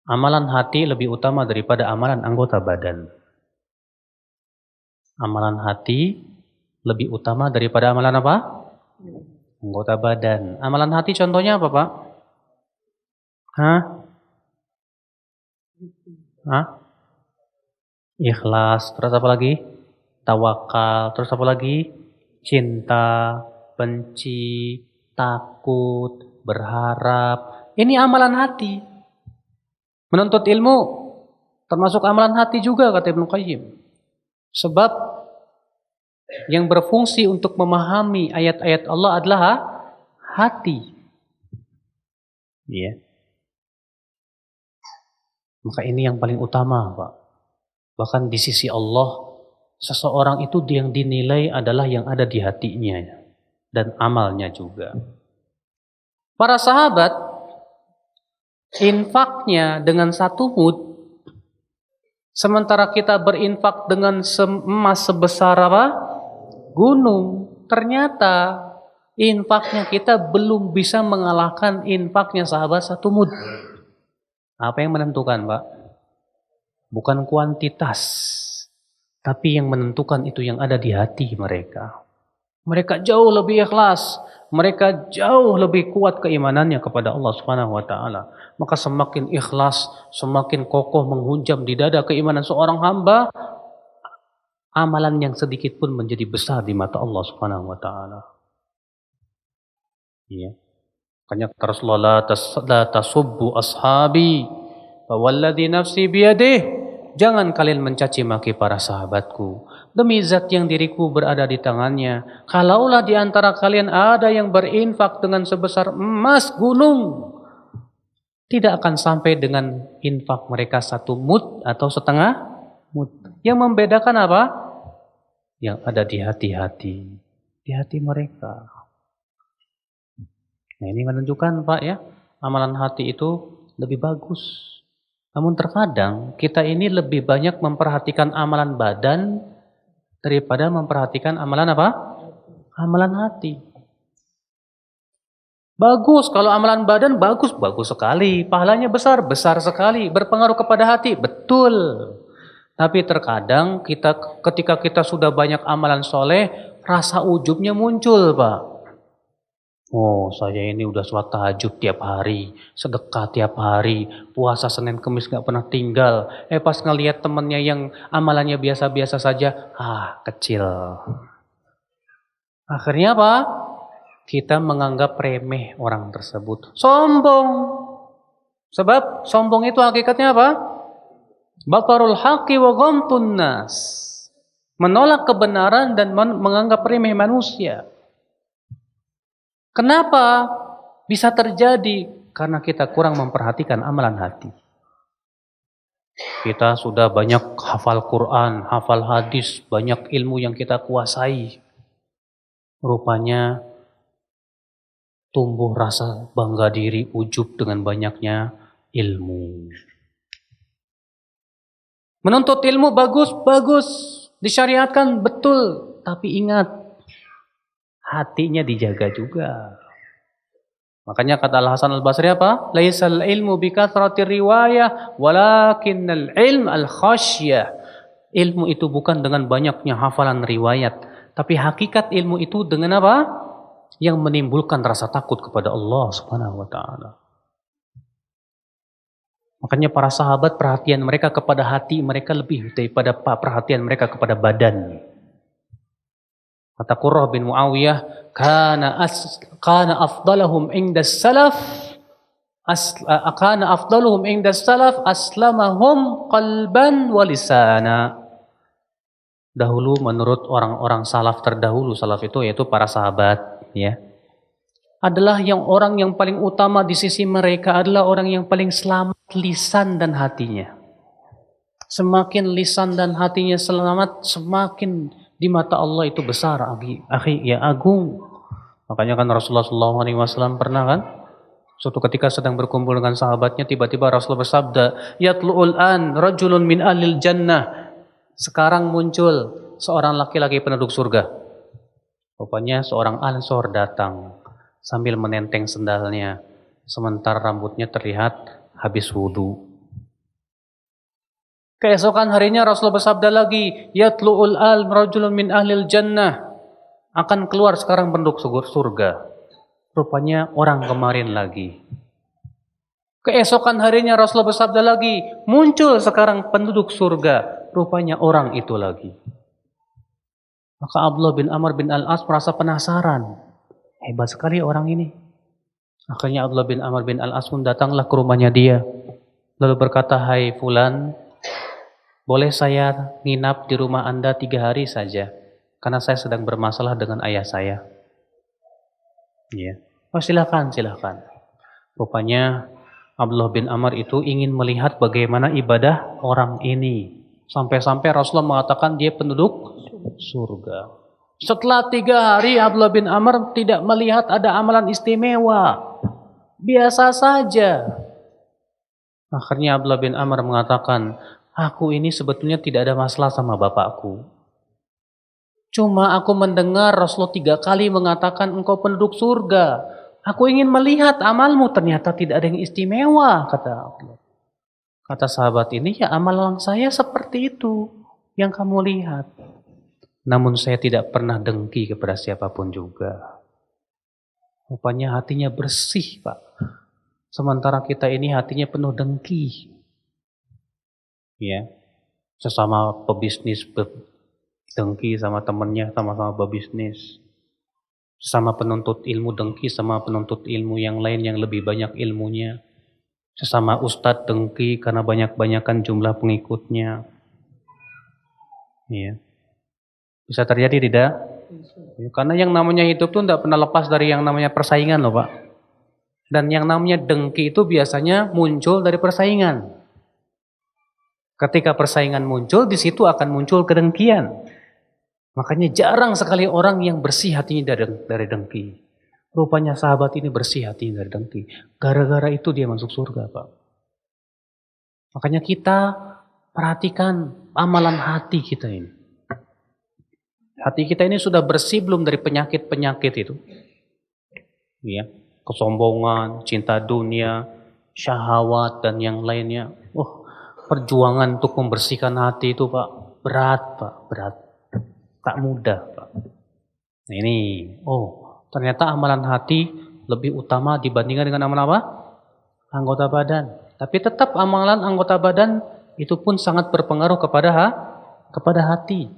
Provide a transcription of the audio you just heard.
Amalan hati lebih utama daripada amalan anggota badan. Amalan hati lebih utama daripada amalan apa? Anggota badan. Amalan hati contohnya apa, Pak? Hah? Hah? Ikhlas, terus apa lagi? Tawakal, terus apa lagi? Cinta, benci, takut, berharap. Ini amalan hati. Menuntut ilmu termasuk amalan hati juga kata Ibnu Qayyim. Sebab yang berfungsi untuk memahami ayat-ayat Allah adalah hati. Ya. Maka ini yang paling utama, Pak. Bahkan di sisi Allah, seseorang itu yang dinilai adalah yang ada di hatinya dan amalnya juga. Para sahabat infaknya dengan 1 mud, sementara kita berinfak dengan emas sebesar apa? Gunung. Ternyata infaknya kita belum bisa mengalahkan infaknya sahabat 1 mud. Apa yang menentukan, Pak? Bukan kuantitas, tapi yang menentukan itu yang ada di hati mereka. Mereka jauh lebih ikhlas, mereka jauh lebih kuat keimanannya kepada Allah Subhanahu wa taala. Maka semakin ikhlas, semakin kokoh menghunjam di dada keimanan seorang hamba, amalan yang sedikit pun menjadi besar di mata Allah Subhanahu wa taala. Iya. Makanya Rasulullah la tasubbu ashabi fa walladzi nafsi biyadihi. Jangan kalian mencaci maki para sahabatku. Demi zat yang diriku berada di tangannya. Kalaulah di antara kalian ada yang berinfak dengan sebesar emas gunung, tidak akan sampai dengan infak mereka 1 mud atau setengah mud. Yang membedakan apa? Yang ada di hati-hati. Di hati mereka. Nah, ini menunjukkan, Pak, ya, amalan hati itu lebih bagus. Namun terkadang kita ini lebih banyak memperhatikan amalan badan daripada memperhatikan amalan apa? Amalan hati. Bagus, kalau amalan badan bagus sekali. Pahalanya besar sekali. Berpengaruh kepada hati, betul. Tapi terkadang ketika kita sudah banyak amalan soleh, rasa ujubnya muncul, Pak. Oh, saya ini udah sholat tahajud tiap hari, sedekah tiap hari, puasa Senin Kemis gak pernah tinggal. Pas ngelihat temennya yang amalannya biasa-biasa saja, kecil. Akhirnya apa? Kita menganggap remeh orang tersebut. Sombong. Sebab sombong itu hakikatnya apa? Batarul haqqi wa ghamtun nas. Menolak kebenaran dan menganggap remeh manusia. Kenapa bisa terjadi? Karena kita kurang memperhatikan amalan hati. Kita sudah banyak hafal Quran, hafal hadis, banyak ilmu yang kita kuasai. Rupanya tumbuh rasa bangga diri, ujub dengan banyaknya ilmu. Menuntut ilmu bagus, disyariatkan betul, tapi ingat, hatinya dijaga juga. Makanya kata Al-Hasan Al-Basri apa? Laisal ilmu bikathratir riwayah walakinnal ilm al-khasyah. Ilmu itu bukan dengan banyaknya hafalan riwayat, tapi hakikat ilmu itu dengan apa? Yang menimbulkan rasa takut kepada Allah Subhanahu wa taala. Makanya para sahabat perhatian mereka kepada hati mereka lebih daripada perhatian mereka kepada badan. Kata Qurrah bin Muawiyah, kana afdaluhum indas salaf aslamahum qalban wa lisana. Dahulu menurut orang-orang salaf terdahulu, salaf itu yaitu para sahabat, ya, adalah orang yang paling utama di sisi mereka adalah orang yang paling selamat lisan dan hatinya. Semakin lisan dan hatinya selamat, semakin di mata Allah itu besar, akhi, ya agung. Makanya kan Rasulullah SAW pernah kan, suatu ketika sedang berkumpul dengan sahabatnya, tiba-tiba Rasulullah bersabda, "Yatlu'ul an rajulun min ahlil jannah." Sekarang muncul seorang laki-laki penduduk surga. Rupanya seorang ansor datang sambil menenteng sendalnya, sementara rambutnya terlihat habis wudu. Keesokan harinya Rasulullah bersabda lagi, yatlu'ul al rajulun min ahlil jannah. Akan keluar sekarang penduduk surga. Rupanya orang kemarin lagi. Keesokan harinya Rasulullah bersabda lagi, muncul sekarang penduduk surga. Rupanya orang itu lagi. Maka Abdullah bin Amr bin Al-As merasa penasaran. Hebat sekali orang ini. Akhirnya Abdullah bin Amr bin Al-As pun datanglah ke rumahnya dia. Lalu berkata, hai fulan, boleh saya nginap di rumah Anda 3 hari saja, karena saya sedang bermasalah dengan ayah saya. Ya. Oh silakan. Rupanya Abdullah bin Amr itu ingin melihat bagaimana ibadah orang ini. Sampai-sampai Rasulullah mengatakan dia penduduk surga. Setelah 3 hari Abdullah bin Amr tidak melihat ada amalan istimewa. Biasa saja. Akhirnya Abdullah bin Amr mengatakan, aku ini sebetulnya tidak ada masalah sama bapakku. Cuma aku mendengar Rasulullah 3 kali mengatakan engkau penduduk surga. Aku ingin melihat amalmu, ternyata tidak ada yang istimewa, kata Abdullah. Kata sahabat ini, ya amalan saya seperti itu yang kamu lihat. Namun saya tidak pernah dengki kepada siapapun juga. Rupanya hatinya bersih, Pak. Sementara kita ini hatinya penuh dengki. Ya, sesama pebisnis dengki sama temennya, sama-sama pebisnis. Sesama penuntut ilmu dengki sama penuntut ilmu yang lain yang lebih banyak ilmunya. Sesama ustadz dengki karena banyak-banyakan jumlah pengikutnya. Ya. Bisa terjadi tidak? Ya, karena yang namanya hidup tuh tidak pernah lepas dari yang namanya persaingan loh Pak. Dan yang namanya dengki itu biasanya muncul dari persaingan. Ketika persaingan muncul, di situ akan muncul kedengkian. Makanya jarang sekali orang yang bersih hatinya dari dengki. Rupanya sahabat ini bersih hatinya dari dengki. Gara-gara itu dia masuk surga, Pak. Makanya kita perhatikan amalan hati kita ini. Hati kita ini sudah bersih belum dari penyakit-penyakit itu? Ya, kesombongan, cinta dunia, syahwat dan yang lainnya. Perjuangan untuk membersihkan hati itu Pak, berat Pak, berat. Tak mudah Pak. Nah ini, ternyata amalan hati lebih utama dibandingkan dengan amalan apa? Anggota badan. Tapi tetap amalan anggota badan itu pun sangat berpengaruh kepada hati.